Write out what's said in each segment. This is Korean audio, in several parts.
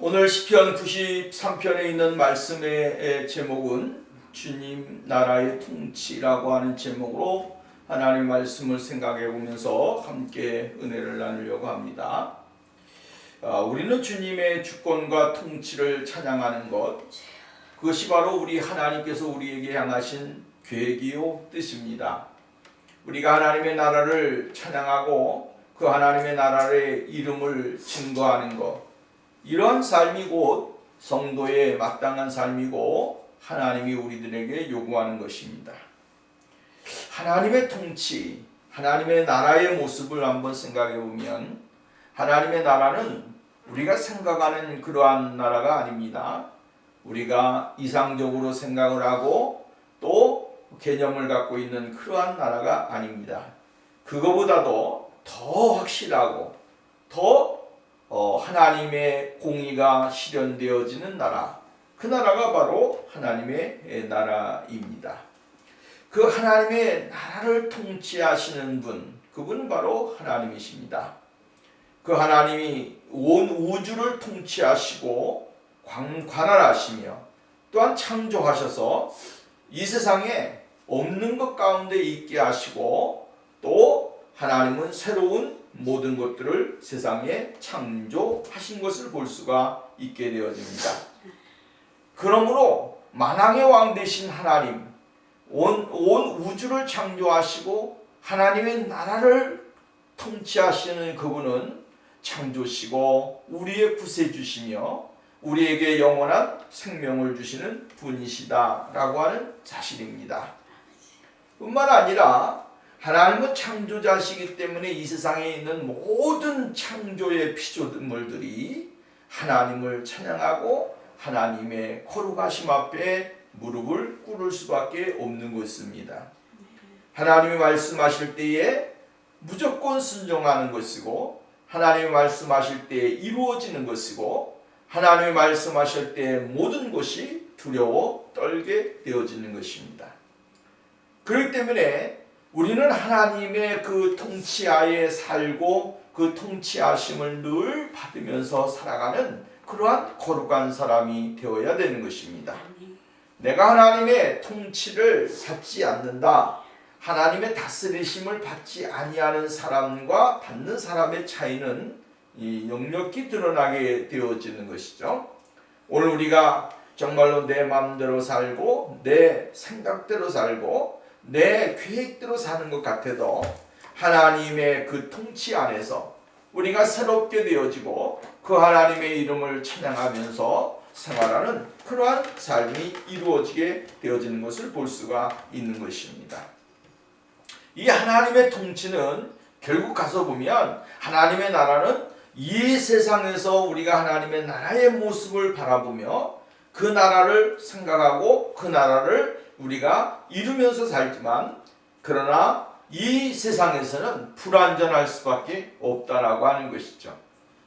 오늘 시편 93편에 있는 말씀의 제목은 주님 나라의 통치라고 하는 제목으로 하나님의 말씀을 생각해 보면서 함께 은혜를 나누려고 합니다. 우리는 주님의 주권과 통치를 찬양하는 것, 그것이 바로 우리 하나님께서 우리에게 향하신 계획이요 뜻입니다. 우리가 하나님의 나라를 찬양하고 그 하나님의 나라의 이름을 증거하는 것, 이러한 삶이 곧 성도의 마땅한 삶이고 하나님이 우리들에게 요구하는 것입니다. 하나님의 통치, 하나님의 나라의 모습을 한번 생각해 보면 하나님의 나라는 우리가 생각하는 그러한 나라가 아닙니다. 우리가 이상적으로 생각을 하고 또 개념을 갖고 있는 그러한 나라가 아닙니다. 그거보다도 더 확실하고 더 하나님의 공의가 실현되어지는 나라, 그 나라가 바로 하나님의 나라입니다. 그 하나님의 나라를 통치하시는 분, 그분은 바로 하나님이십니다. 그 하나님이 온 우주를 통치하시고 관할하시며 또한 창조하셔서 이 세상에 없는 것 가운데 있게 하시고 또 하나님은 새로운 모든 것들을 세상에 창조하신 것을 볼 수가 있게 되어집니다. 그러므로 만왕의 왕 되신 하나님, 온 우주를 창조하시고 하나님의 나라를 통치하시는 그분은 창조시고 우리의 구세주시며 우리에게 영원한 생명을 주시는 분이시다라고 하는 사실입니다. 뿐만 아니라 하나님은 창조자시기 때문에 이 세상에 있는 모든 창조의 피조물들이 하나님을 찬양하고 하나님의 거룩하심 앞에 무릎을 꿇을 수밖에 없는 것입니다. 하나님이 말씀하실 때에 무조건 순종하는 것이고 하나님이 말씀하실 때에 이루어지는 것이고 하나님이 말씀하실 때에 모든 것이 두려워 떨게 되어지는 것입니다. 그렇기 때문에 우리는 하나님의 그 통치하에 살고 그 통치하심을 늘 받으면서 살아가는 그러한 거룩한 사람이 되어야 되는 것입니다. 내가 하나님의 통치를 받지 않는다, 하나님의 다스리심을 받지 아니하는 사람과 받는 사람의 차이는 역력히 드러나게 되어지는 것이죠. 오늘 우리가 정말로 내 마음대로 살고 내 생각대로 살고 내 계획대로 사는 것 같아도 하나님의 그 통치 안에서 우리가 새롭게 되어지고 그 하나님의 이름을 찬양하면서 생활하는 그러한 삶이 이루어지게 되어지는 것을 볼 수가 있는 것입니다. 이 하나님의 통치는 결국 가서 보면 하나님의 나라는 이 세상에서 우리가 하나님의 나라의 모습을 바라보며 그 나라를 생각하고 그 나라를 우리가 이루면서 살지만 그러나 이 세상에서는 불완전할 수밖에 없다라고 하는 것이죠.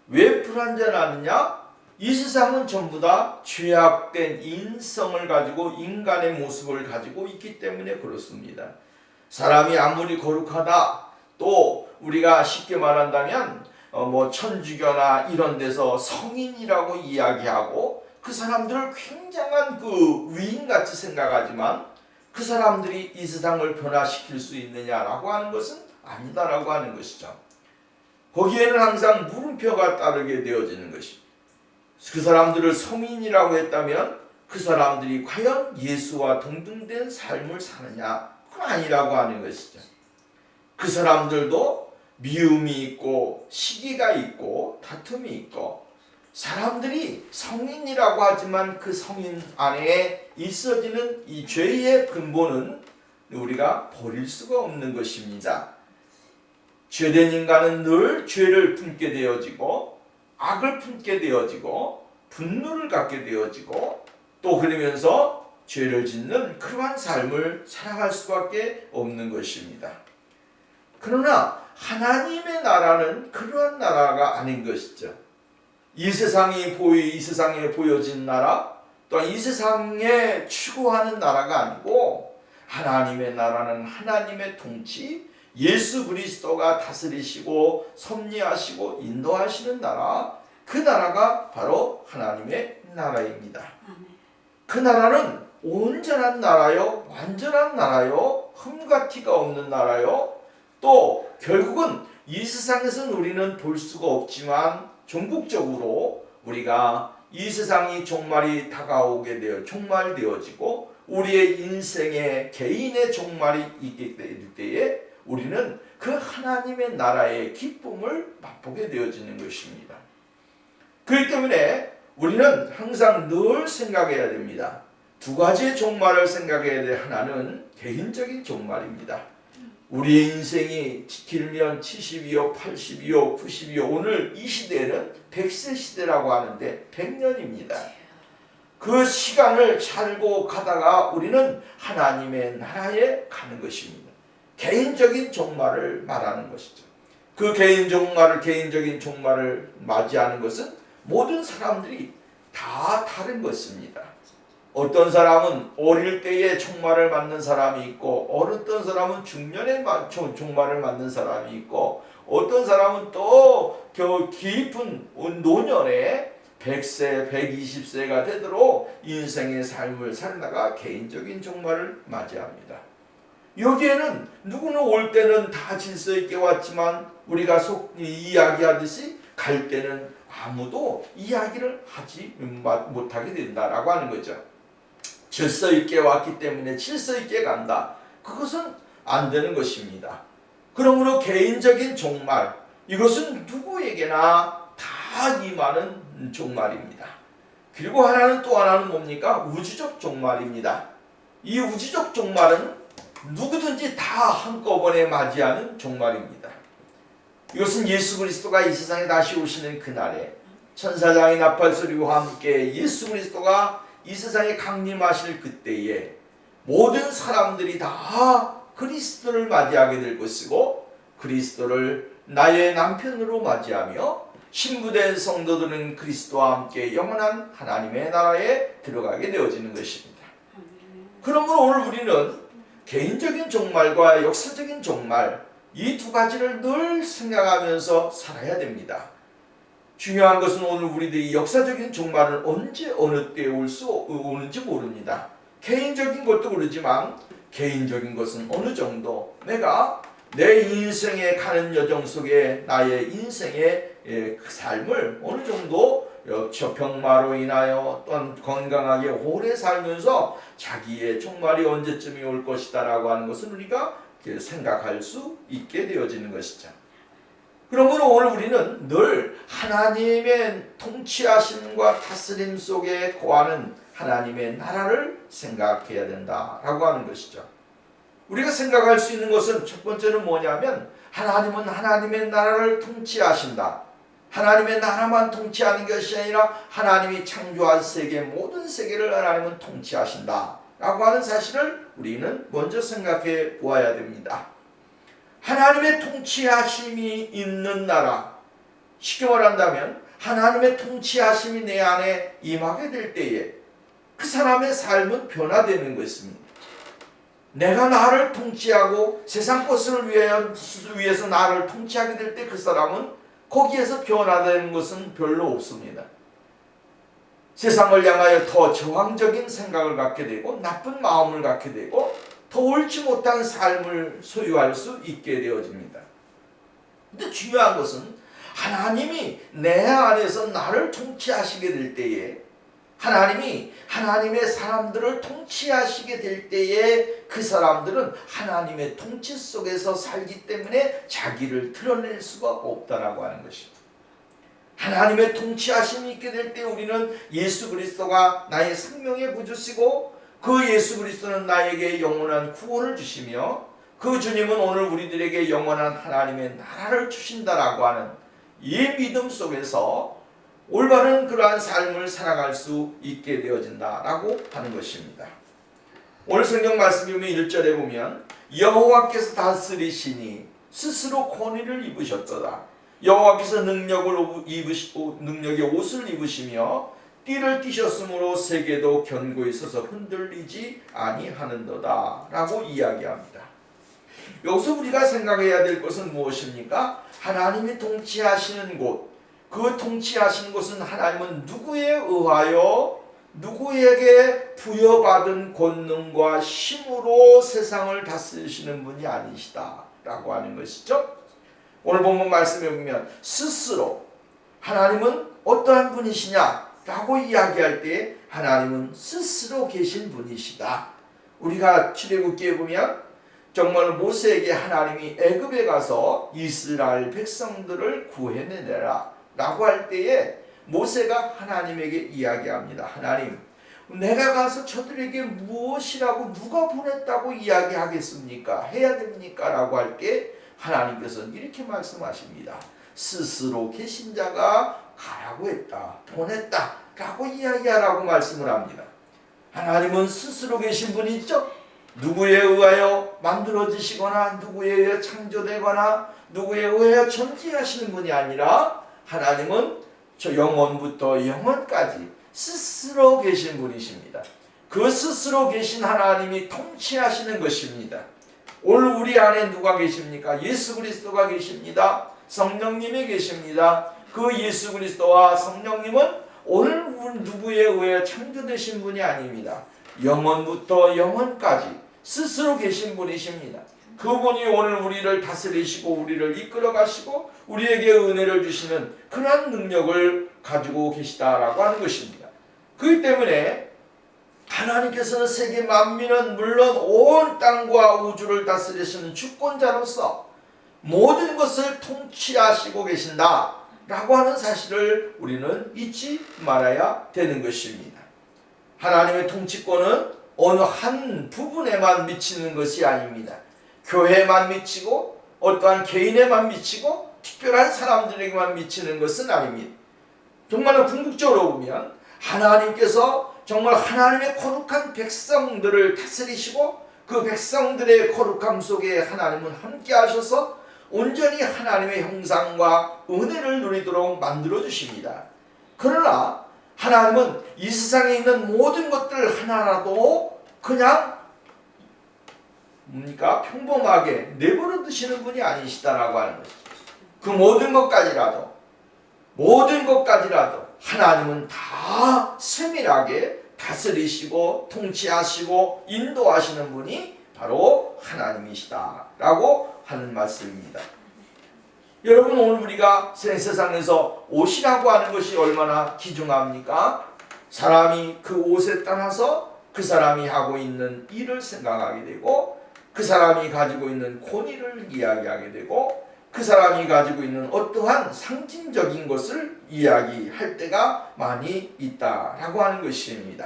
왜 불완전하느냐? 이 세상은 전부 다 죄악된 인성을 가지고 인간의 모습을 가지고 있기 때문에 그렇습니다. 사람이 아무리 거룩하다, 또 우리가 쉽게 말한다면 천주교나 이런 데서 성인이라고 이야기하고 그 사람들을 굉장한 그 위인같이 생각하지만 그 사람들이 이 세상을 변화시킬 수 있느냐라고 하는 것은 아니다라고 하는 것이죠. 거기에는 항상 물음표가 따르게 되어지는 것입니다. 그 사람들을 성인이라고 했다면 그 사람들이 과연 예수와 동등된 삶을 사느냐? 그건 아니라고 하는 것이죠. 그 사람들도 미움이 있고 시기가 있고 다툼이 있고 사람들이 성인이라고 하지만 그 성인 안에 있어지는 이 죄의 근본은 우리가 버릴 수가 없는 것입니다. 죄된 인간은 늘 죄를 품게 되어지고 악을 품게 되어지고 분노를 갖게 되어지고 또 그러면서 죄를 짓는 그러한 삶을 살아갈 수밖에 없는 것입니다. 그러나 하나님의 나라는 그러한 나라가 아닌 것이죠. 이 세상에 보여진 나라, 또한 이 세상에 추구하는 나라가 아니고 하나님의 나라는 하나님의 통치, 예수 그리스도가 다스리시고 섭리하시고 인도하시는 나라, 그 나라가 바로 하나님의 나라입니다. 그 나라는 온전한 나라요, 완전한 나라요, 흠과 티가 없는 나라요, 또 결국은 이 세상에서는 우리는 볼 수가 없지만 종국적으로 우리가 이 세상이 종말이 다가오게 되어 종말되어지고 우리의 인생의 개인의 종말이 있게 될 때에 우리는 그 하나님의 나라의 기쁨을 맛보게 되어지는 것입니다. 그렇기 때문에 우리는 항상 늘 생각해야 됩니다. 두 가지의 종말을 생각해야 돼. 하나는 개인적인 종말입니다. 우리의 인생이 길면 70이요, 80이요, 90이요. 오늘 이 시대는 100세 시대라고 하는데 100년입니다. 그 시간을 살고 가다가 우리는 하나님의 나라에 가는 것입니다. 개인적인 종말을 말하는 것이죠. 그 개인적인 종말을 맞이하는 것은 모든 사람들이 다 다른 것입니다. 어떤 사람은 어릴 때에 종말을 맞는 사람이 있고, 어떤 사람은 중년에 종말을 맞는 사람이 있고, 어떤 사람은 또 깊은 노년에 100세, 120세가 되도록 인생의 삶을 살다가 개인적인 종말을 맞이합니다. 여기에는 누구는 올 때는 다 질서 있게 왔지만 우리가 이야기하듯이 갈 때는 아무도 이야기를 하지 못하게 된다라고 하는 거죠. 질서 있게 왔기 때문에 질서 있게 간다. 그것은 안 되는 것입니다. 그러므로 개인적인 종말, 이것은 누구에게나 다 임하는 종말입니다. 그리고 또 하나는 뭡니까? 우주적 종말입니다. 이 우주적 종말은 누구든지 다 한꺼번에 맞이하는 종말입니다. 이것은 예수 그리스도가 이 세상에 다시 오시는 그날에 천사장의 나팔소리와 함께 예수 그리스도가 이 세상에 강림하실 그때에 모든 사람들이 다 그리스도를 맞이하게 될 것이고, 그리스도를 나의 남편으로 맞이하며 신부된 성도들은 그리스도와 함께 영원한 하나님의 나라에 들어가게 되어지는 것입니다. 그러므로 오늘 우리는 개인적인 종말과 역사적인 종말, 이 두 가지를 늘 생각하면서 살아야 됩니다. 중요한 것은 오늘 우리들이 역사적인 종말은 언제 어느 때에 오는지 모릅니다. 개인적인 것도 그러지만 개인적인 것은 어느 정도 내가 내 인생에 가는 여정 속에 나의 인생의 삶을 어느 정도 병마로 인하여 또한 건강하게 오래 살면서 자기의 종말이 언제쯤이 올 것이다 라고 하는 것을 우리가 생각할 수 있게 되어지는 것이죠. 그러므로 오늘 우리는 늘 하나님의 통치하심과 다스림 속에 거하는 하나님의 나라를 생각해야 된다라고 하는 것이죠. 우리가 생각할 수 있는 것은 첫 번째는 뭐냐면 하나님은 하나님의 나라를 통치하신다. 하나님의 나라만 통치하는 것이 아니라 하나님이 창조한 세계, 모든 세계를 하나님은 통치하신다 라고 하는 사실을 우리는 먼저 생각해 보아야 됩니다. 하나님의 통치하심이 있는 나라, 쉽게 말한다면 하나님의 통치하심이 내 안에 임하게 될 때에 그 사람의 삶은 변화되는 것입니다. 내가 나를 통치하고 세상 것을 위해서 나를 통치하게 될 때 그 사람은 거기에서 변화되는 것은 별로 없습니다. 세상을 향하여 더 저항적인 생각을 갖게 되고 나쁜 마음을 갖게 되고 더 옳지 못한 삶을 소유할 수 있게 되어집니다. 근데 중요한 것은 하나님이 내 안에서 나를 통치하시게 될 때에, 하나님이 하나님의 사람들을 통치하시게 될 때에 그 사람들은 하나님의 통치 속에서 살기 때문에 자기를 드러낼 수가 없다라고 하는 것입니다. 하나님의 통치하심이 있게 될 때 우리는 예수 그리스도가 나의 생명의 구주시고 그 예수 그리스도는 나에게 영원한 구원을 주시며 그 주님은 오늘 우리들에게 영원한 하나님의 나라를 주신다라고 하는 이 믿음 속에서 올바른 그러한 삶을 살아갈 수 있게 되어진다라고 하는 것입니다. 오늘 성경 말씀이 보면 1절에 보면 여호와께서 다스리시니 스스로 권위를 입으셨도다. 여호와께서 능력의 옷을 입으시며 띠를 띠셨으므로 세계도 견고히 서서 흔들리지 아니하는도다 라고 이야기합니다. 여기서 우리가 생각해야 될 것은 무엇입니까? 하나님이 통치하시는 곳, 그 통치하신 것은 하나님은 누구에 의하여 누구에게 부여받은 권능과 힘으로 세상을 다스리시는 분이 아니시다 라고 하는 것이죠. 오늘 본문 말씀에 보면 스스로 하나님은 어떠한 분이시냐 라고 이야기할 때 하나님은 스스로 계신 분이시다. 우리가 출애굽기에 보면 정말 모세에게 하나님이 애굽에 가서 이스라엘 백성들을 구해내라 라고 할 때에 모세가 하나님에게 이야기합니다. 하나님, 내가 가서 저들에게 무엇이라고 누가 보냈다고 이야기하겠습니까? 해야 됩니까? 라고 할 때 하나님께서는 이렇게 말씀하십니다. 스스로 계신 자가 가라고 했다, 보냈다 라고 이야기하라고 말씀을 합니다. 하나님은 스스로 계신 분이죠. 누구에 의하여 만들어지시거나 누구에 의해 창조되거나 누구에 의하여 존재하시는 분이 아니라 하나님은 저 영원부터 영원까지 스스로 계신 분이십니다. 그 스스로 계신 하나님이 통치하시는 것입니다. 오늘 우리 안에 누가 계십니까? 예수 그리스도가 계십니다. 성령님이 계십니다. 그 예수 그리스도와 성령님은 오늘 누구에 의해 창조되신 분이 아닙니다. 영원부터 영원까지 스스로 계신 분이십니다. 그분이 오늘 우리를 다스리시고 우리를 이끌어 가시고 우리에게 은혜를 주시는 그러한 능력을 가지고 계시다라고 하는 것입니다. 그렇기 때문에 하나님께서는 세계 만민은 물론 온 땅과 우주를 다스리시는 주권자로서 모든 것을 통치하시고 계신다 라고 하는 사실을 우리는 잊지 말아야 되는 것입니다. 하나님의 통치권은 어느 한 부분에만 미치는 것이 아닙니다. 교회에만 미치고 어떠한 개인에만 미치고 특별한 사람들에게만 미치는 것은 아닙니다. 정말로 궁극적으로 보면 하나님께서 정말 하나님의 거룩한 백성들을 다스리시고 그 백성들의 거룩함 속에 하나님은 함께 하셔서 온전히 하나님의 형상과 은혜를 누리도록 만들어 주십니다. 그러나 하나님은 이 세상에 있는 모든 것들 하나라도 그냥 평범하게 내버려 두시는 분이 아니시다라고 하는 것이죠. 그 모든 것까지라도 하나님은 다 세밀하게 다스리시고 통치하시고 인도하시는 분이 바로 하나님이시다라고 하는 말씀입니다. 여러분, 오늘 우리가 세상에서 옷이라고 하는 것이 얼마나 귀중합니까? 사람이 그 옷에 따라서 그 사람이 하고 있는 일을 생각하게 되고 그 사람이 가지고 있는 권위를 이야기하게 되고 그 사람이 가지고 있는 어떠한 상징적인 것을 이야기할 때가 많이 있다라고 하는 것입니다.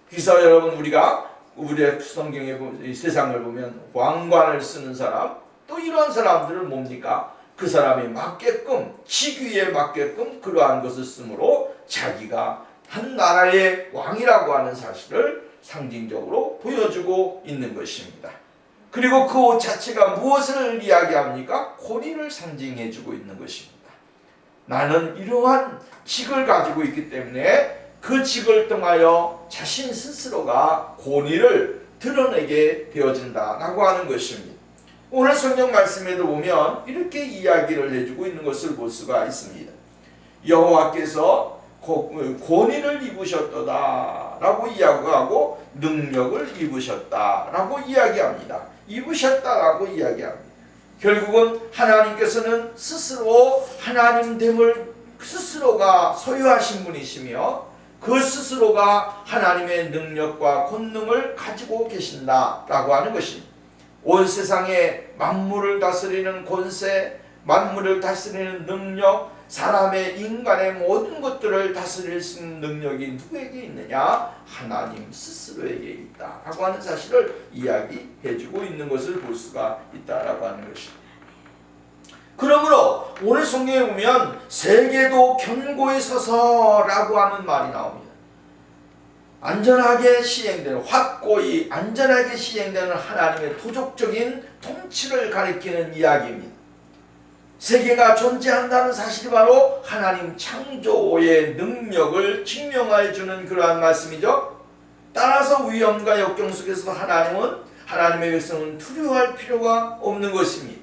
그래서 여러분, 우리가 우리의 성경에 세상을 보면 왕관을 쓰는 사람, 또 이러한 사람들은 뭡니까? 그 사람이 맞게끔, 직위에 맞게끔 그러한 것을 쓰므로 자기가 한 나라의 왕이라고 하는 사실을 상징적으로 보여주고 있는 것입니다. 그리고 그 옷 자체가 무엇을 이야기합니까? 권위를 상징해주고 있는 것입니다. 나는 이러한 직을 가지고 있기 때문에 그 직을 통하여 자신 스스로가 권위를 드러내게 되어진다라고 하는 것입니다. 오늘 성경 말씀에도 보면 이렇게 이야기를 해주고 있는 것을 볼 수가 있습니다. 여호와께서 권위를 입으셨도다라고 이야기하고 능력을 입으셨다라고 이야기합니다. 입으셨다라고 이야기합니다. 결국은 하나님께서는 스스로 하나님됨을 스스로가 소유하신 분이시며 그 스스로가 하나님의 능력과 권능을 가지고 계신다라고 하는 것입니다. 온 세상에 만물을 다스리는 권세, 만물을 다스리는 능력, 사람의 인간의 모든 것들을 다스릴 수 있는 능력이 누구에게 있느냐? 하나님 스스로에게 있다라고 하는 사실을 이야기해주고 있는 것을 볼 수가 있다라고 하는 것입니다. 그러므로 오늘 성경에 보면 세계도 견고히 서서라고 하는 말이 나옵니다. 안전하게 시행되는, 확고히 안전하게 시행되는 하나님의 도덕적인 통치를 가리키는 이야기입니다. 세계가 존재한다는 사실이 바로 하나님 창조의 능력을 증명해 주는 그러한 말씀이죠. 따라서 위험과 역경 속에서도 하나님의 백성은 두려워할 필요가 없는 것입니다.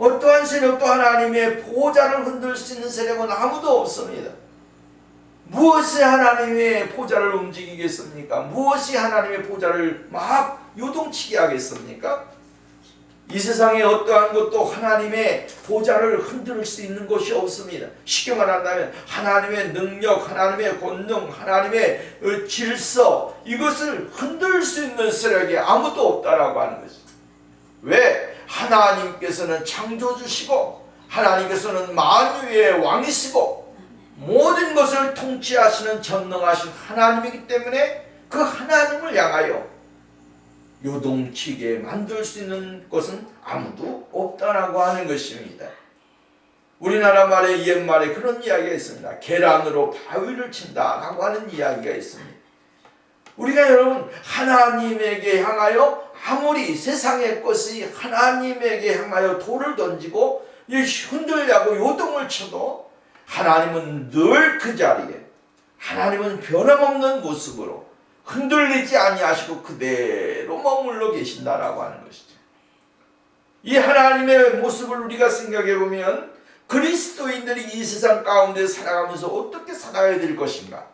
어떠한 세력도 하나님의 보좌를 흔들 수 있는 세력은 아무도 없습니다. 무엇이 하나님의 보좌를 움직이겠습니까? 무엇이 하나님의 보좌를 막 요동치게 하겠습니까? 이 세상에 어떠한 것도 하나님의 보좌를 흔들 수 있는 것이 없습니다. 쉽게 말한다면 하나님의 능력, 하나님의 권능, 하나님의 질서, 이것을 흔들 수 있는 세력이 아무도 없다라고 하는 것입니다. 왜? 하나님께서는 창조주시고 하나님께서는 만유의 왕이시고 모든 것을 통치하시는 전능하신 하나님이기 때문에 그 하나님을 향하여 요동치게 만들 수 있는 것은 아무도 없다라고 하는 것입니다. 우리나라 말에 옛말에 그런 이야기가 있습니다. 계란으로 바위를 친다라고 하는 이야기가 있습니다. 우리가 여러분 하나님에게 향하여 아무리 세상의 것이 하나님에게 향하여 돌을 던지고 흔들려고 요동을 쳐도 하나님은 늘 그 자리에, 하나님은 변함없는 모습으로 흔들리지 아니하시고 그대로 머물러 계신다라고 하는 것이죠. 이 하나님의 모습을 우리가 생각해 보면 그리스도인들이 이 세상 가운데 살아가면서 어떻게 살아야 될 것인가?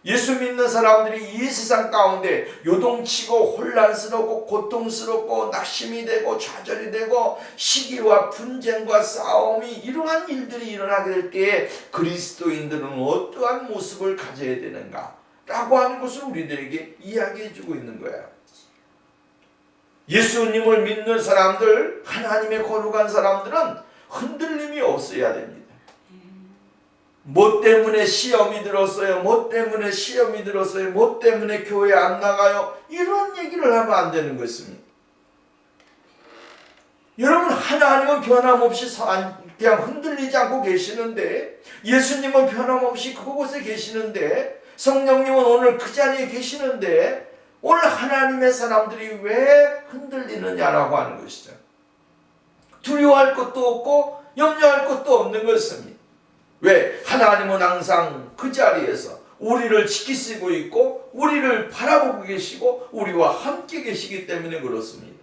예수 믿는 사람들이 이 세상 가운데 요동치고 혼란스럽고 고통스럽고 낙심이 되고 좌절이 되고 시기와 분쟁과 싸움이 이러한 일들이 일어나게 될 때에 그리스도인들은 어떠한 모습을 가져야 되는가? 라고 하는 것을 우리들에게 이야기해 주고 있는 거야. 예수님을 믿는 사람들, 하나님의 거룩한 사람들은 흔들림이 없어야 됩니다. 뭐 때문에 시험이 들었어요? 뭐 때문에 시험이 들었어요? 뭐 때문에 교회 안 나가요? 이런 얘기를 하면 안 되는 것입니다. 여러분 하나님은 변함없이 그냥 흔들리지 않고 계시는데, 예수님은 변함없이 그곳에 계시는데, 성령님은 오늘 그 자리에 계시는데 오늘 하나님의 사람들이 왜 흔들리느냐라고 하는 것이죠. 두려워할 것도 없고 염려할 것도 없는 것입니다. 왜? 하나님은 항상 그 자리에서 우리를 지키시고 있고 우리를 바라보고 계시고 우리와 함께 계시기 때문에 그렇습니다.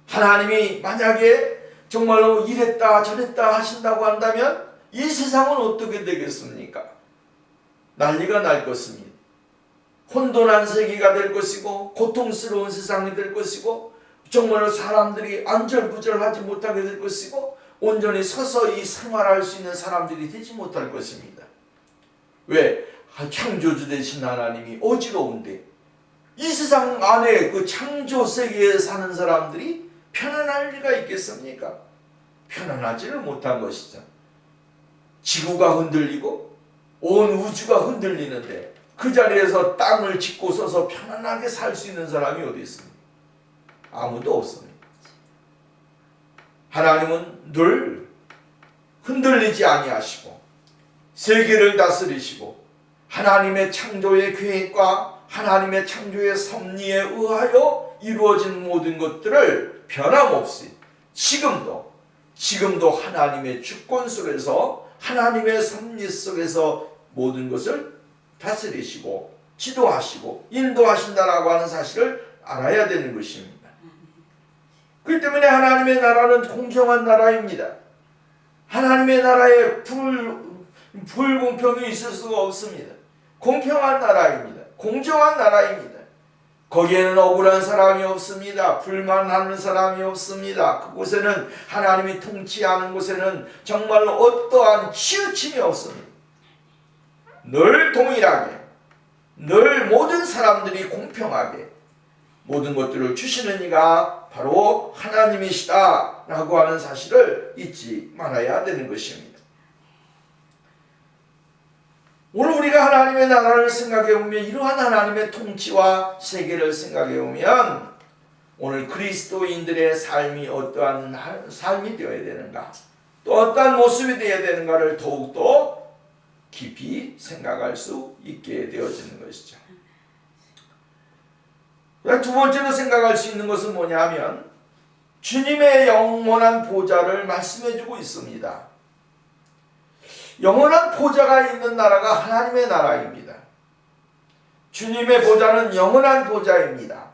하나님이 만약에 정말로 이랬다 저랬다 하신다고 한다면 이 세상은 어떻게 되겠습니까? 난리가 날 것입니다. 혼돈한 세계가 될 것이고 고통스러운 세상이 될 것이고 정말로 사람들이 안절부절하지 못하게 될 것이고 온전히 서서히 생활할 수 있는 사람들이 되지 못할 것입니다. 왜? 창조주 되신 하나님이 어지러운데 이 세상 안에 그 창조 세계에 사는 사람들이 편안할 리가 있겠습니까? 편안하지를 못한 것이죠. 지구가 흔들리고 온 우주가 흔들리는데 그 자리에서 땅을 짚고 서서 편안하게 살 수 있는 사람이 어디 있습니까? 아무도 없습니다. 하나님은 늘 흔들리지 아니하시고 세계를 다스리시고 하나님의 창조의 계획과 하나님의 창조의 섭리에 의하여 이루어진 모든 것들을 변함없이 지금도 하나님의 주권 속에서 하나님의 섭리 속에서 모든 것을 다스리시고 지도하시고 인도하신다라고 하는 사실을 알아야 되는 것입니다. 그렇기 때문에 하나님의 나라는 공정한 나라입니다. 하나님의 나라에 불공평이 있을 수가 없습니다. 공평한 나라입니다. 공정한 나라입니다. 거기에는 억울한 사람이 없습니다. 불만하는 사람이 없습니다. 그곳에는 하나님이 통치하는 곳에는 정말로 어떠한 치우침이 없습니다. 늘 동일하게, 늘 모든 사람들이 공평하게 모든 것들을 주시는 이가 바로 하나님이시다 라고 하는 사실을 잊지 말아야 되는 것입니다. 오늘 우리가 하나님의 나라를 생각해 보면 이러한 하나님의 통치와 세계를 생각해 보면 오늘 그리스도인들의 삶이 어떠한 삶이 되어야 되는가, 또 어떠한 모습이 되어야 되는가를 더욱더 깊이 생각할 수 있게 되어지는 것이죠. 두 번째로 생각할 수 있는 것은 뭐냐면 주님의 영원한 보좌를 말씀해주고 있습니다. 영원한 보좌가 있는 나라가 하나님의 나라입니다. 주님의 보좌는 영원한 보좌입니다.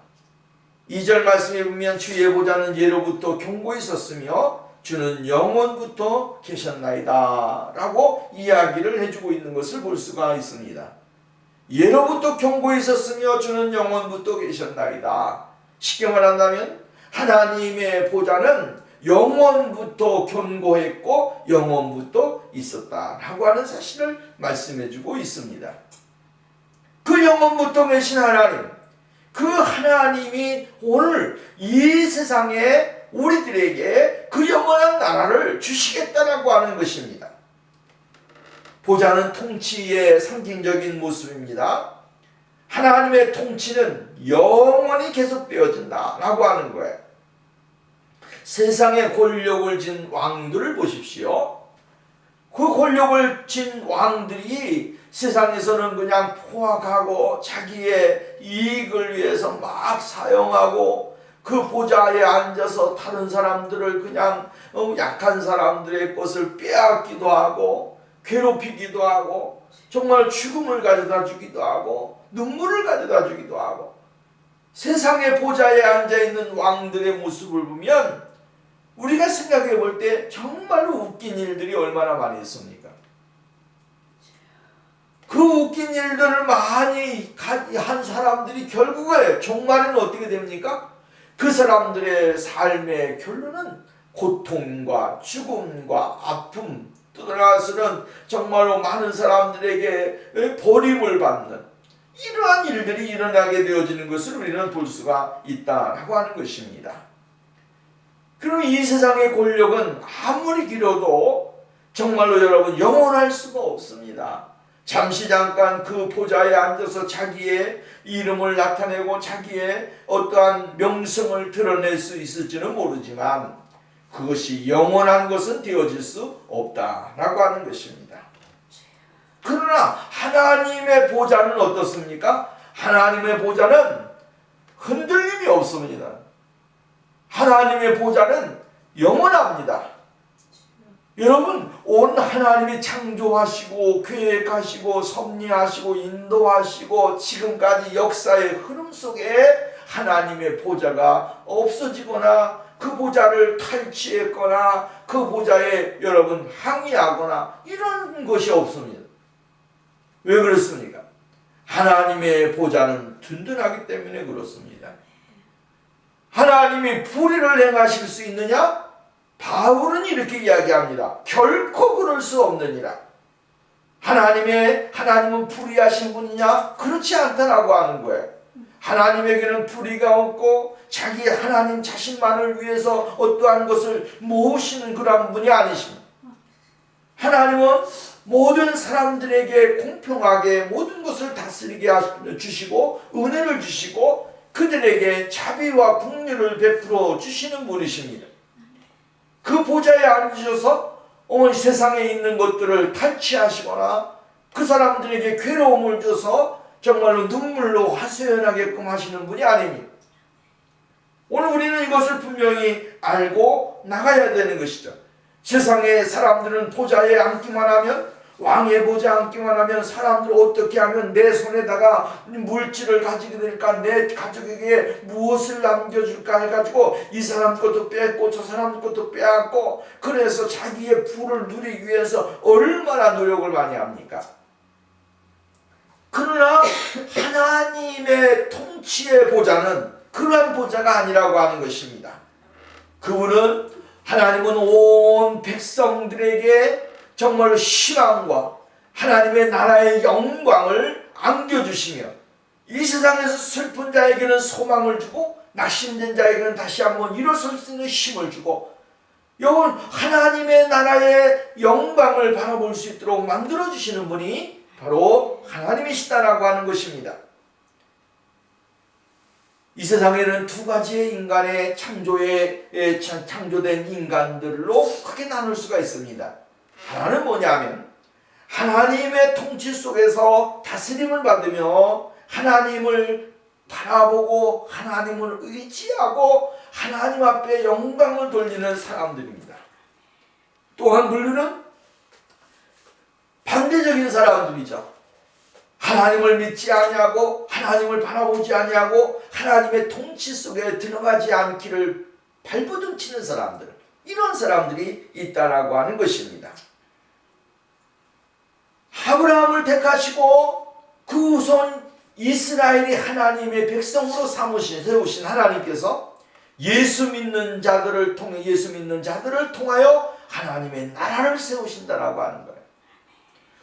2절 말씀에 보면 주의 보좌는 예로부터 경고에 있었으며 주는 영원부터 계셨나이다 라고 이야기를 해주고 있는 것을 볼 수가 있습니다. 예로부터 경고에 있었으며 주는 영원부터 계셨나이다. 쉽게 말한다면 하나님의 보좌는 영원부터 견고했고 영원부터 있었다라고 하는 사실을 말씀해주고 있습니다. 그 영원부터 계신 하나님, 그 하나님이 오늘 이 세상에 우리들에게 그 영원한 나라를 주시겠다라고 하는 것입니다. 보좌는 통치의 상징적인 모습입니다. 하나님의 통치는 영원히 계속되어진다라고 하는 거예요. 세상에 권력을 진 왕들을 보십시오. 그 권력을 진 왕들이 세상에서는 그냥 포악하고 자기의 이익을 위해서 막 사용하고 그 보좌에 앉아서 다른 사람들을 그냥 약한 사람들의 것을 빼앗기도 하고 괴롭히기도 하고 정말 죽음을 가져다 주기도 하고 눈물을 가져다 주기도 하고 세상의 보좌에 앉아있는 왕들의 모습을 보면 우리가 생각해 볼 때 정말로 웃긴 일들이 얼마나 많이 있습니까? 그 웃긴 일들을 많이 한 사람들이 결국에 종말에는 어떻게 됩니까? 그 사람들의 삶의 결론은 고통과 죽음과 아픔, 또 나아가서는 정말로 많은 사람들에게 버림을 받는 이러한 일들이 일어나게 되어지는 것을 우리는 볼 수가 있다라고 하는 것입니다. 그럼 이 세상의 권력은 아무리 길어도 정말로 여러분 영원할 수가 없습니다. 잠시 잠깐 그 보좌에 앉아서 자기의 이름을 나타내고 자기의 어떠한 명성을 드러낼 수 있을지는 모르지만 그것이 영원한 것은 되어질 수 없다라고 하는 것입니다. 그러나 하나님의 보좌는 어떻습니까? 하나님의 보좌는 흔들림이 없습니다. 하나님의 보좌는 영원합니다. 여러분, 온 하나님이 창조하시고 계획하시고 섭리하시고 인도하시고 지금까지 역사의 흐름 속에 하나님의 보좌가 없어지거나 그 보좌를 탈취했거나 그 보좌에 여러분 항의하거나 이런 것이 없습니다. 왜 그렇습니까? 하나님의 보좌는 든든하기 때문에 그렇습니다. 하나님이 불의를 행하실 수 있느냐? 바울은 이렇게 이야기합니다. 결코 그럴 수 없느니라. 하나님은 불의하신 분이냐? 그렇지 않다라고 하는 거예요. 하나님에게는 불의가 없고 자기 하나님 자신만을 위해서 어떠한 것을 모으시는 그런 분이 아니십니다. 하나님은 모든 사람들에게 공평하게 모든 것을 다스리게 주시고 은혜를 주시고 그들에게 자비와 긍휼을 베풀어 주시는 분이십니다. 그 보좌에 앉으셔서 세상에 있는 것들을 탈취하시거나 그 사람들에게 괴로움을 줘서 정말로 눈물로 하소연하게끔 하시는 분이 아닙니다. 오늘 우리는 이것을 분명히 알고 나가야 되는 것이죠. 세상의 사람들은 보좌에 앉기만 하면 왕의 보좌에 앉기만 하면 사람들 어떻게 하면 내 손에다가 물질을 가지게 될까 내 가족에게 무엇을 남겨줄까 해가지고 이 사람 것도 뺏고 저 사람 것도 빼앗고 그래서 자기의 부를 누리기 위해서 얼마나 노력을 많이 합니까? 그러나 하나님의 통치의 보좌는 그러한 보좌가 아니라고 하는 것입니다. 하나님은 온 백성들에게 정말로 희망과 하나님의 나라의 영광을 안겨주시며 이 세상에서 슬픈 자에게는 소망을 주고 낙심된 자에게는 다시 한번 일어설 수 있는 힘을 주고 영원 하나님의 나라의 영광을 바라볼 수 있도록 만들어주시는 분이 바로 하나님이시다라고 하는 것입니다. 이 세상에는 두 가지의 인간의 창조된 인간들로 크게 나눌 수가 있습니다. 하나는 뭐냐면 하나님의 통치 속에서 다스림을 받으며 하나님을 바라보고 하나님을 의지하고 하나님 앞에 영광을 돌리는 사람들입니다. 또 한 분류는 반대적인 사람들이죠. 하나님을 믿지 아니하고 하나님을 바라보지 아니하고 하나님의 통치 속에 들어가지 않기를 발버둥 치는 사람들, 이런 사람들이 있다라고 하는 것입니다. 아브라함을 택하시고 그 후손 이스라엘이 하나님의 백성으로 세우신 하나님께서 예수 믿는 자들을 통하여 하나님의 나라를 세우신다라고 하는 거예요.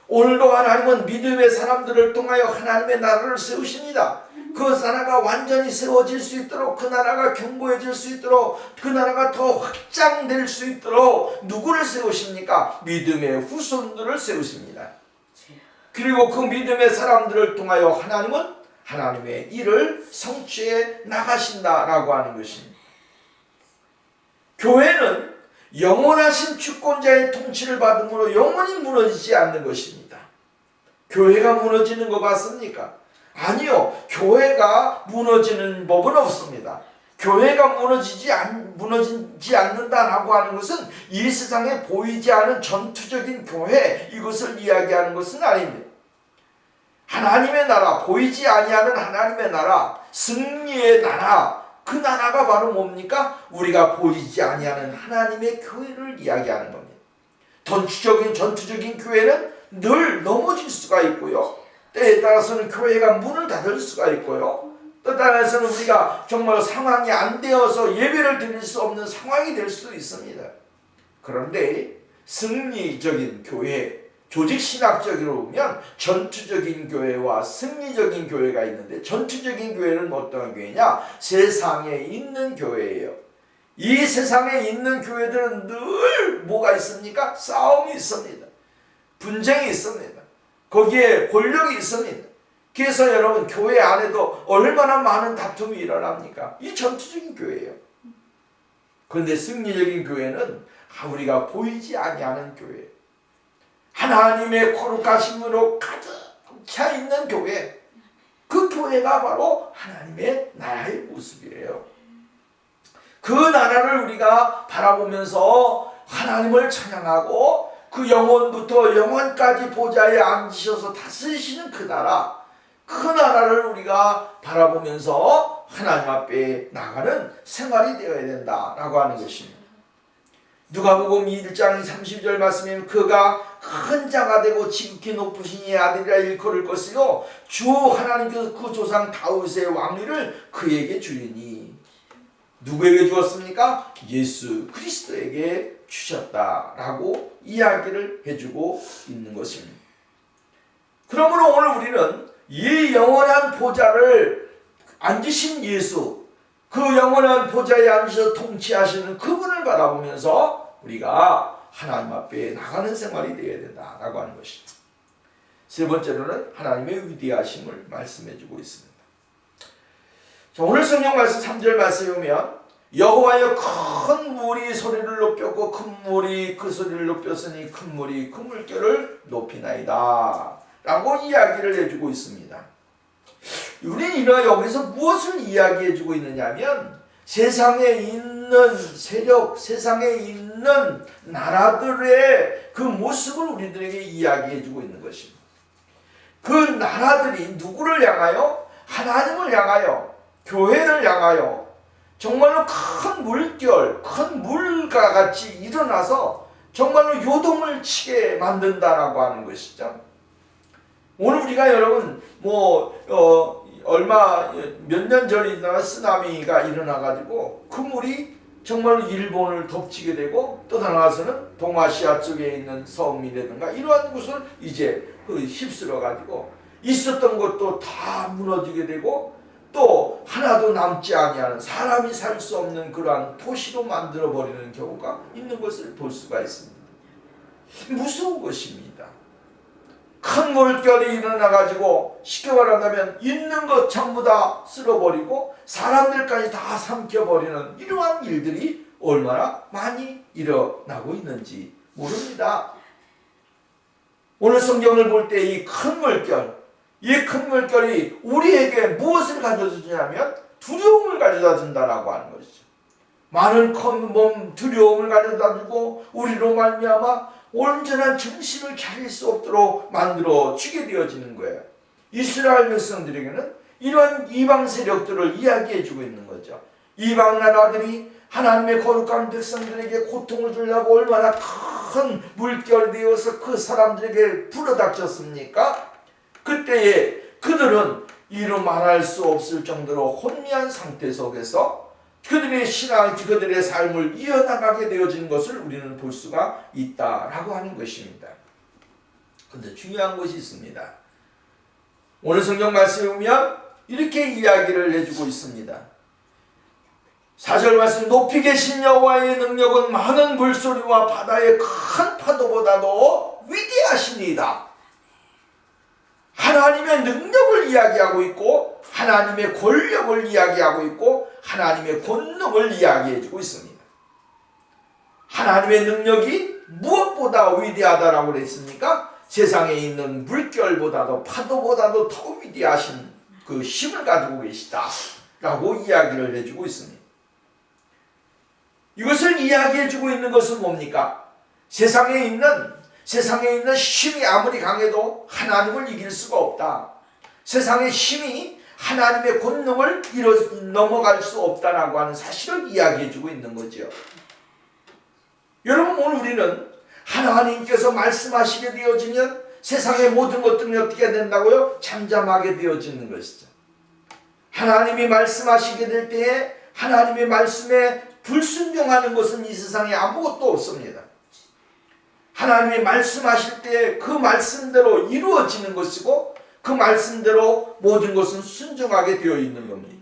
오늘도 하나님은 믿음의 사람들을 통하여 하나님의 나라를 세우십니다. 그 나라가 완전히 세워질 수 있도록, 그 나라가 견고해질 수 있도록, 그 나라가 더 확장될 수 있도록 누구를 세우십니까? 믿음의 후손들을 세우십니다. 그리고 그 믿음의 사람들을 통하여 하나님은 하나님의 일을 성취해 나가신다라고 하는 것입니다. 교회는 영원하신 주권자의 통치를 받음으로 영원히 무너지지 않는 것입니다. 교회가 무너지는 것 같습니까? 아니요. 교회가 무너지는 법은 없습니다. 교회가 무너지지 않는다라고 하는 것은 이 세상에 보이지 않은 전투적인 교회, 이것을 이야기하는 것은 아닙니다. 하나님의 나라, 보이지 아니하는 하나님의 나라, 승리의 나라, 그 나라가 바로 뭡니까? 우리가 보이지 아니하는 하나님의 교회를 이야기하는 겁니다. 전투적인 교회는 늘 넘어질 수가 있고요. 때에 따라서는 교회가 문을 닫을 수가 있고요. 또 따라서는 우리가 정말 상황이 안 되어서 예배를 드릴 수 없는 상황이 될 수도 있습니다. 그런데 승리적인 교회, 조직신학적으로 보면 전투적인 교회와 승리적인 교회가 있는데, 전투적인 교회는 어떤 교회냐? 세상에 있는 교회예요. 이 세상에 있는 교회들은 늘 뭐가 있습니까? 싸움이 있습니다. 분쟁이 있습니다. 거기에 권력이 있습니다. 그래서 여러분, 교회 안에도 얼마나 많은 다툼이 일어납니까? 이 전투적인 교회예요. 그런데 승리적인 교회는 우리가 보이지 아니하는 교회, 하나님의 거룩하심으로 가득 차 있는 교회, 그 교회가 바로 하나님의 나라의 모습이에요. 그 나라를 우리가 바라보면서 하나님을 찬양하고, 그 영원부터 영원까지 보좌에 앉으셔서 다스리시는 그 나라를 우리가 바라보면서 하나님 앞에 나가는 생활이 되어야 된다라고 하는 것입니다. 누가복음 1장 30절 말씀에 그가 큰 자가 되고 지극히 높으신 이의 아들이라 일컬을 것이요 주 하나님께서 그 조상 다윗의 왕위를 그에게 주리니. 누구에게 주었습니까? 예수 그리스도에게 주셨다라고 이야기를 해주고 있는 것입니다. 그러므로 오늘 우리는 이 영원한 보좌를 앉으신 예수, 그 영원한 보좌에 앉으셔서 통치하시는 그분을 바라보면서 우리가 하나님 앞에 나가는 생활이 되어야 된다라고 하는 것입니다. 세 번째로는 하나님의 위대하심을 말씀해주고 있습니다. 자, 오늘 성경 말씀 3절 말씀에 보면 여호와여 큰 물이 소리를 높였고 큰 물이 그 소리를 높였으니 큰 물이 그 물결을 높이나이다 라고 이야기를 해주고 있습니다. 우리는 여기서 무엇을 이야기해주고 있느냐면 세상에 있는 세력, 세상에 있는 나라들의 그 모습을 우리들에게 이야기해주고 있는 것입니다. 그 나라들이 누구를 향하여? 하나님을 향하여, 교회를 향하여 정말로 큰 물결, 큰 물과 같이 일어나서 정말로 요동을 치게 만든다라고 하는 것이죠. 오늘 우리가 여러분 얼마 몇 년 전이나 쓰나미가 일어나가지고 그 물이 정말로 일본을 덮치게 되고 또 나아가서는 동아시아 쪽에 있는 섬이라든가 이러한 곳을 이제 휩쓸어가지고 있었던 것도 다 무너지게 되고 또 하나도 남지 아니하는 사람이 살 수 없는 그러한 도시로 만들어버리는 경우가 있는 것을 볼 수가 있습니다. 무서운 것입니다. 큰 물결이 일어나가지고 쉽게 말한다면 있는 것 전부 다 쓸어버리고 사람들까지 다 삼켜버리는 이러한 일들이 얼마나 많이 일어나고 있는지 모릅니다. 오늘 성경을 볼 때 이 큰 물결, 이 큰 물결이 우리에게 무엇을 가져주냐면 두려움을 가져다 준다라고 하는 것이죠. 많은 큰 두려움을 가져다 주고 우리로 말미암아 온전한 정신을 차릴 수 없도록 만들어 주게 되어지는 거예요. 이스라엘 백성들에게는 이러한 이방 세력들을 이야기해주고 있는 거죠. 이방 나라들이 하나님의 거룩한 백성들에게 고통을 주려고 얼마나 큰 물결이 되어서 그 사람들에게 불어닥쳤습니까? 그때에 그들은 이루 말할 수 없을 정도로 혼미한 상태 속에서 그들의 신앙, 그들의 삶을 이어나가게 되어진 것을 우리는 볼 수가 있다라고 하는 것입니다. 그런데 중요한 것이 있습니다. 오늘 성경 말씀에 보면 이렇게 이야기를 해주고 있습니다. 4절 말씀, 높이 계신 여호와의 능력은 많은 물소리와 바다의 큰 파도보다도 위대하시니이다. 하나님의 능력을 이야기하고 있고 하나님의 권력을 이야기하고 있고 하나님의 권능을 이야기해주고 있습니다. 하나님의 능력이 무엇보다 위대하다라고 그랬습니까? 세상에 있는 물결보다도 파도보다도 더 위대하신 그 힘을 가지고 계시다라고 이야기를 해주고 있습니다. 이것을 이야기해주고 있는 것은 뭡니까? 세상에 있는 힘이 아무리 강해도 하나님을 이길 수가 없다. 세상의 힘이 하나님의 권능을 넘어갈 수 없다라고 하는 사실을 이야기해주고 있는 거죠. 여러분, 오늘 우리는 하나님께서 말씀하시게 되어지면 세상의 모든 것들이 어떻게 된다고요? 잠잠하게 되어지는 것이죠. 하나님이 말씀하시게 될 때에 하나님의 말씀에 불순종하는 것은 이 세상에 아무것도 없습니다. 하나님이 말씀하실 때 그 말씀대로 이루어지는 것이고 그 말씀대로 모든 것은 순종하게 되어 있는 겁니다.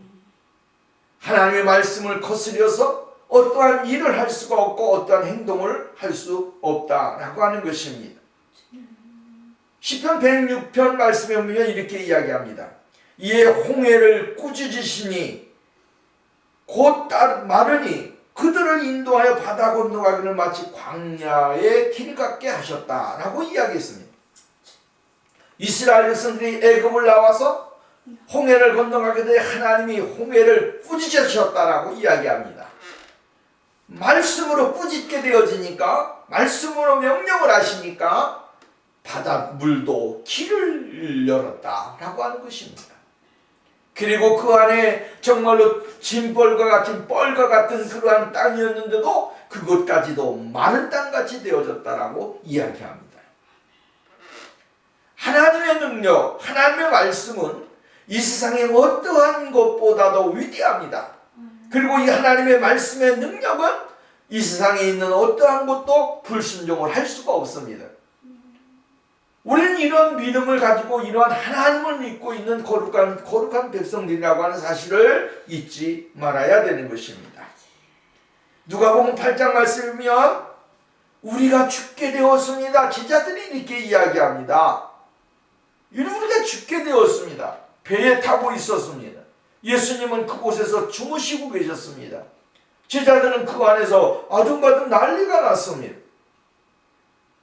하나님의 말씀을 거스려서 어떠한 일을 할 수가 없고 어떠한 행동을 할 수 없다라고 하는 것입니다. 시편 106편 말씀에 보면 이렇게 이야기합니다. 이에 홍해를 꾸짖으시니 곧 마르니 그들을 인도하여 바다 건너가기를 마치 광야의 길 같게 하셨다라고 이야기했습니다. 이스라엘 백성들이 애굽을 나와서 홍해를 건너가게 돼 하나님이 홍해를 꾸짖으셨다라고 이야기합니다. 말씀으로 꾸짖게 되어지니까, 말씀으로 명령을 하시니까 바다 물도 길을 열었다라고 하는 것입니다. 그리고 그 안에 정말로 진벌과 같은 뻘과 같은 그러한 땅이었는데도 그것까지도 마른 땅같이 되어졌다라고 이야기합니다. 하나님의 능력, 하나님의 말씀은 이 세상의 어떠한 것보다도 위대합니다. 그리고 이 하나님의 말씀의 능력은 이 세상에 있는 어떠한 것도 불순종을 할 수가 없습니다. 우리는 이런 믿음을 가지고 이러한 하나님을 믿고 있는 거룩한 백성들이라고 하는 사실을 잊지 말아야 되는 것입니다. 누가복음 8장 말씀이면 우리가 죽게 되었습니다. 제자들이 이렇게 이야기합니다. 우리가 죽게 되었습니다. 배에 타고 있었습니다. 예수님은 그곳에서 주무시고 계셨습니다. 제자들은 그 안에서 아둥바둥 난리가 났습니다.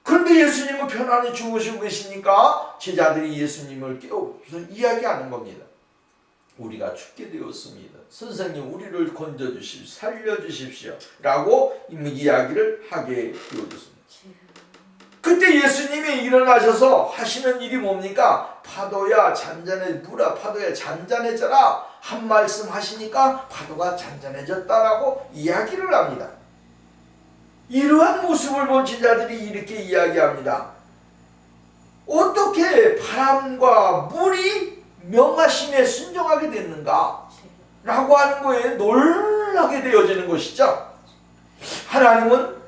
그런데 예수님은 편안히 주무시고 계시니까 제자들이 예수님을 깨우면서 이야기하는 겁니다. 우리가 죽게 되었습니다. 선생님, 우리를 건져주십시오. 살려주십시오. 라고 이야기를 하게 되어졌습니다. 그때 예수님이 일어나셔서 하시는 일이 뭡니까? 파도야 잔잔해져라 한 말씀 하시니까 파도가 잔잔해졌다라고 이야기를 합니다. 이러한 모습을 본 제자들이 이렇게 이야기합니다. 어떻게 바람과 물이 명하심에 순종하게 됐는가? 라고 하는 거에 놀라게 되어지는 것이죠. 하나님은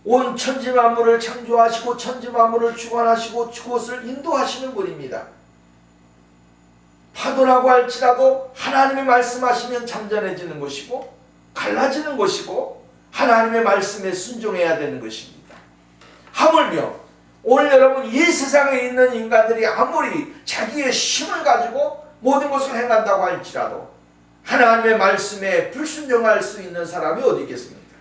온 천지만물을 창조하시고 천지만물을 주관하시고 그것을 인도하시는 분입니다. 파도라고 할지라도 하나님의 말씀하시면 잠잠해지는 것이고 갈라지는 것이고 하나님의 말씀에 순종해야 되는 것입니다. 하물며 오늘 여러분 이 세상에 있는 인간들이 아무리 자기의 힘을 가지고 모든 것을 행한다고 할지라도 하나님의 말씀에 불순종할 수 있는 사람이 어디 있겠습니까?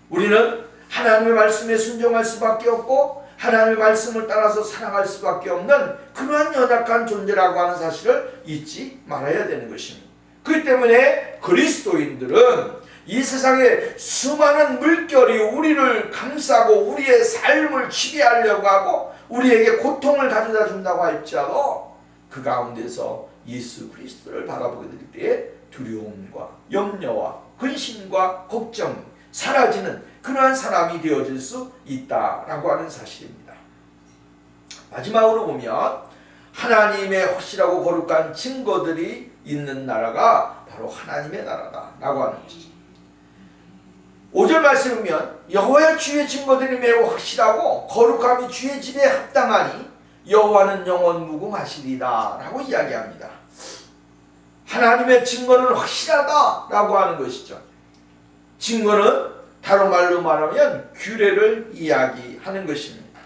우리는 하나님의 말씀에 순종할 수밖에 없고 하나님의 말씀을 따라서 살아갈 수밖에 없는 그러한 연약한 존재라고 하는 사실을 잊지 말아야 되는 것입니다. 그렇기 때문에 그리스도인들은 이 세상에 수많은 물결이 우리를 감싸고 우리의 삶을 지배하려고 하고 우리에게 고통을 가져다 준다고 할지라도 그 가운데서 예수 그리스도를 바라보게 될 때에 두려움과 염려와 근심과 걱정이 사라지는 그러한 사람이 되어질 수 있다라고 하는 사실입니다. 마지막으로 보면 하나님의 확실하고 거룩한 증거들이 있는 나라가 바로 하나님의 나라다라고 하는 것이죠. 5절 말씀을 보면 여호와의 주의 증거들이 매우 확실하고 거룩함이 주의 집에 합당하니 여호와는 영원 무궁하시리라 라고 이야기합니다. 하나님의 증거는 확실하다라고 하는 것이죠. 증거는 다른 말로 말하면 규례를 이야기하는 것입니다.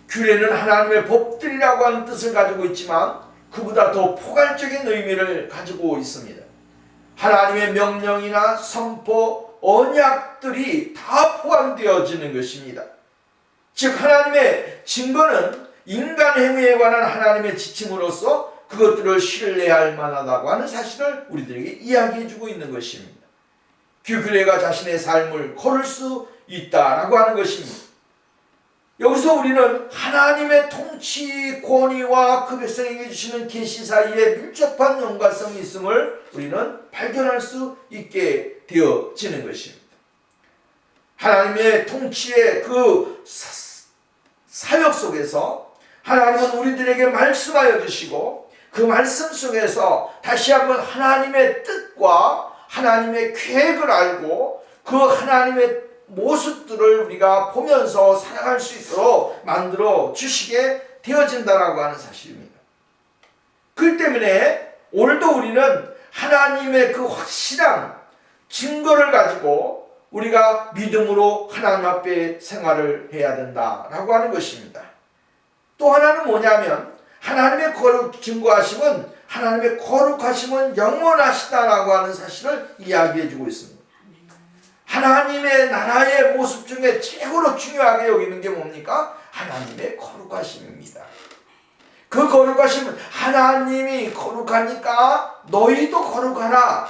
규례는 하나님의 법들이라고 하는 뜻을 가지고 있지만 그보다 더 포괄적인 의미를 가지고 있습니다. 하나님의 명령이나 선포, 언약들이 다 포함되어지는 것입니다. 즉 하나님의 증거는 인간 행위에 관한 하나님의 지침으로서 그것들을 신뢰할 만하다고 하는 사실을 우리들에게 이야기해주고 있는 것입니다. 그 규례가 자신의 삶을 걸을 수 있다라고 하는 것입니다. 여기서 우리는 하나님의 통치 권위와 그 백성에게 주시는 계시 사이에 밀접한 연관성이 있음을 우리는 발견할 수 있게 되어지는 것입니다. 하나님의 통치의 그 사역 속에서 하나님은 우리들에게 말씀하여 주시고 그 말씀 속에서 다시 한번 하나님의 뜻과 하나님의 계획을 알고 그 하나님의 모습들을 우리가 보면서 살아갈 수 있도록 만들어 주시게 되어진다라고 하는 사실입니다. 그렇기 때문에 오늘도 우리는 하나님의 그 확실한 증거를 가지고 우리가 믿음으로 하나님 앞에 생활을 해야 된다라고 하는 것입니다. 또 하나는 뭐냐면 하나님의 증거하심은 하나님의 거룩하심은 영원하시다라고 하는 사실을 이야기해주고 있습니다. 하나님의 나라의 모습 중에 최고로 중요하게 여기는 게 뭡니까? 하나님의 거룩하심입니다. 그 거룩하심은 하나님이 거룩하니까 너희도 거룩하라.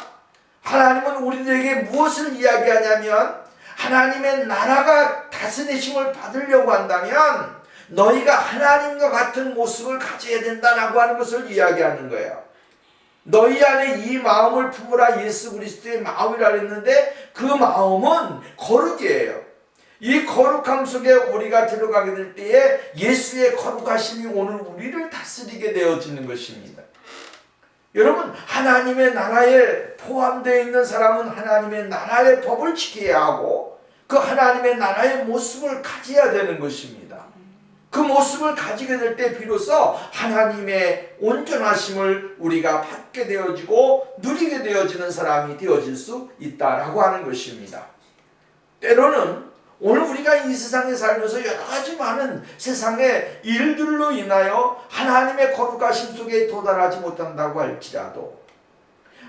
하나님은 우리들에게 무엇을 이야기하냐면 하나님의 나라가 다스리심을 받으려고 한다면 너희가 하나님과 같은 모습을 가져야 된다라고 하는 것을 이야기하는 거예요. 너희 안에 이 마음을 품으라 예수 그리스도의 마음이라 했는데 그 마음은 거룩이에요. 이 거룩함 속에 우리가 들어가게 될 때에 예수의 거룩하심이 오늘 우리를 다스리게 되어지는 것입니다. 여러분 하나님의 나라에 포함되어 있는 사람은 하나님의 나라의 법을 지켜야 하고 그 하나님의 나라의 모습을 가져야 되는 것입니다. 그 모습을 가지게 될 때 비로소 하나님의 온전하심을 우리가 받게 되어지고 누리게 되어지는 사람이 되어질 수 있다라고 하는 것입니다. 때로는 오늘 우리가 이 세상에 살면서 여러 가지 많은 세상의 일들로 인하여 하나님의 거룩하심 속에 도달하지 못한다고 할지라도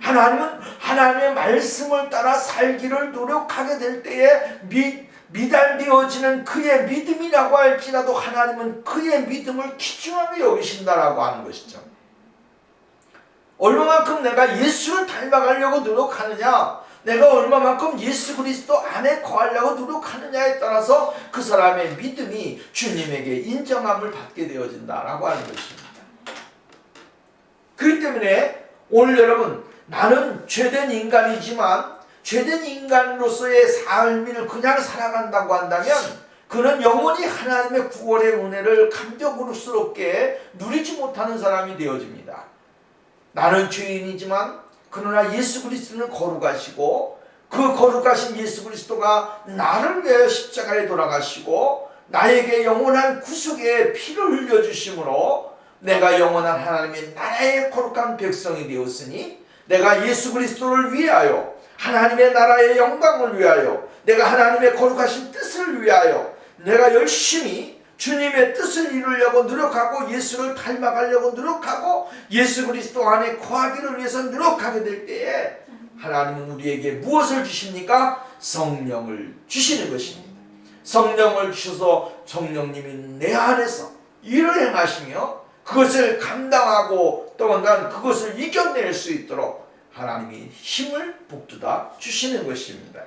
하나님은 하나님의 말씀을 따라 살기를 노력하게 될 때에 미달되어지는 그의 믿음이라고 할지라도 하나님은 그의 믿음을 귀중하게 여기신다라고 하는 것이죠. 얼마만큼 내가 예수를 닮아가려고 노력하느냐, 내가 얼마만큼 예수 그리스도 안에 거하려고 노력하느냐에 따라서 그 사람의 믿음이 주님에게 인정함을 받게 되어진다라고 하는 것입니다. 그렇기 때문에 오늘 여러분 나는 죄된 인간이지만 죄된 인간으로서의 삶을 그냥 살아간다고 한다면 그는 영원히 하나님의 구원의 은혜를 감격스럽게 누리지 못하는 사람이 되어집니다. 나는 죄인이지만 그러나 예수 그리스도는 거룩하시고 그 거룩하신 예수 그리스도가 나를 위하여 십자가에 돌아가시고 나에게 영원한 구속의 피를 흘려주심으로 내가 영원한 하나님의 나라의 거룩한 백성이 되었으니 내가 예수 그리스도를 위하여 하나님의 나라의 영광을 위하여 내가 하나님의 거룩하신 뜻을 위하여 내가 열심히 주님의 뜻을 이루려고 노력하고 예수를 닮아가려고 노력하고 예수 그리스도 안에 거하기를 위해서 노력하게 될 때에 하나님은 우리에게 무엇을 주십니까? 성령을 주시는 것입니다. 성령을 주셔서 성령님이 내 안에서 일을 행하시며 그것을 감당하고 또한 그것을 이겨낼 수 있도록 하나님이 힘을 북돋아 주시는 것입니다.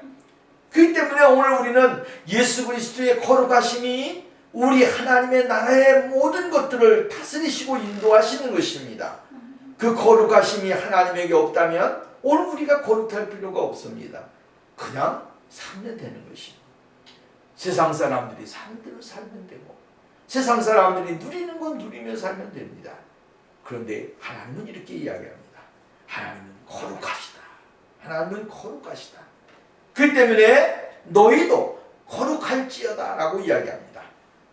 그렇기 때문에 오늘 우리는 예수 그리스도의 거룩하심이 우리 하나님의 나라의 모든 것들을 다스리시고 인도하시는 것입니다. 그 거룩하심이 하나님에게 없다면 오늘 우리가 거룩할 필요가 없습니다. 그냥 살면 되는 것입니다. 세상 사람들이 사는 대로 살면 되고 세상 사람들이 누리는 건 누리며 살면 됩니다. 그런데 하나님은 이렇게 이야기합니다. 하나님은 거룩하시다. 하나님은 거룩하시다. 그 때문에 너희도 거룩할지어다 라고 이야기합니다.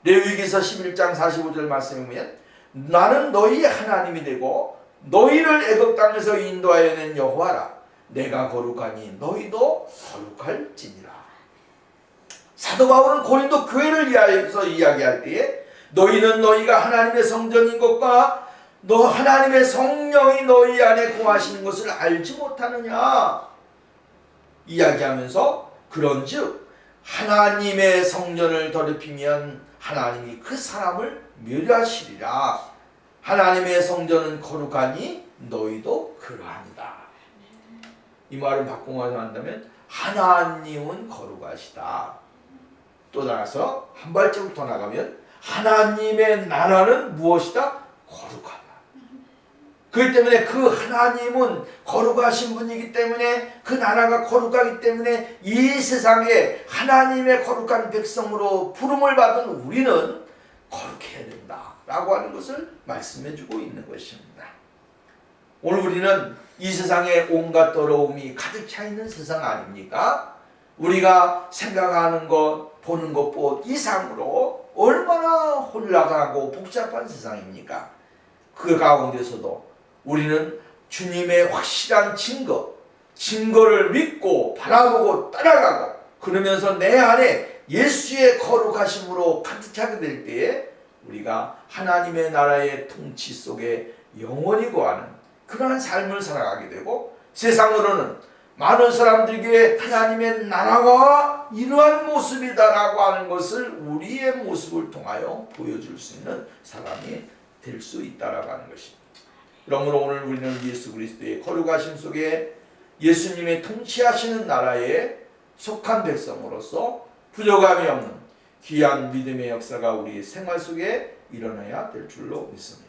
레위기서 11장 45절 말씀에 보면 나는 너희의 하나님이 되고 너희를 애굽 땅에서 인도하여 낸 여호와라. 내가 거룩하니 너희도 거룩할지니라. 사도 바울은 고린도 교회를 위하여서 이야기할 때에 너희는 너희가 하나님의 성전인 것과 너 하나님의 성령이 너희 안에 거하시는 것을 알지 못하느냐 이야기하면서 그런즉 하나님의 성전을 더럽히면 하나님이 그 사람을 멸하시리라. 하나님의 성전은 거룩하니 너희도 그러하니라. 이 말을 바꾸어서 한다면 하나님은 거룩하시다. 또 나가서 한 발자국 더 나가면 하나님의 나라는 무엇이다? 거룩하다. 그렇기 때문에 그 하나님은 거룩하신 분이기 때문에 그 나라가 거룩하기 때문에 이 세상에 하나님의 거룩한 백성으로 부름을 받은 우리는 거룩해야 된다라고 하는 것을 말씀해주고 있는 것입니다. 오늘 우리는 이 세상에 온갖 더러움이 가득 차 있는 세상 아닙니까? 우리가 생각하는 것, 보는 것보다 이상으로 얼마나 혼란하고 복잡한 세상입니까? 그 가운데서도 우리는 주님의 확실한 증거를 믿고 바라보고 따라가고 그러면서 내 안에 예수의 거룩하심으로 가득하게 될 때에 우리가 하나님의 나라의 통치 속에 영원히 거하는 그러한 삶을 살아가게 되고 세상으로는 많은 사람들에게 하나님의 나라가 이러한 모습이다라고 하는 것을 우리의 모습을 통하여 보여줄 수 있는 사람이 될 수 있다라고 하는 것입니다. 그러므로 오늘 우리는 예수 그리스도의 거룩하심 속에 예수님의 통치하시는 나라에 속한 백성으로서 부족함이 없는 귀한 믿음의 역사가 우리 생활 속에 일어나야 될 줄로 믿습니다.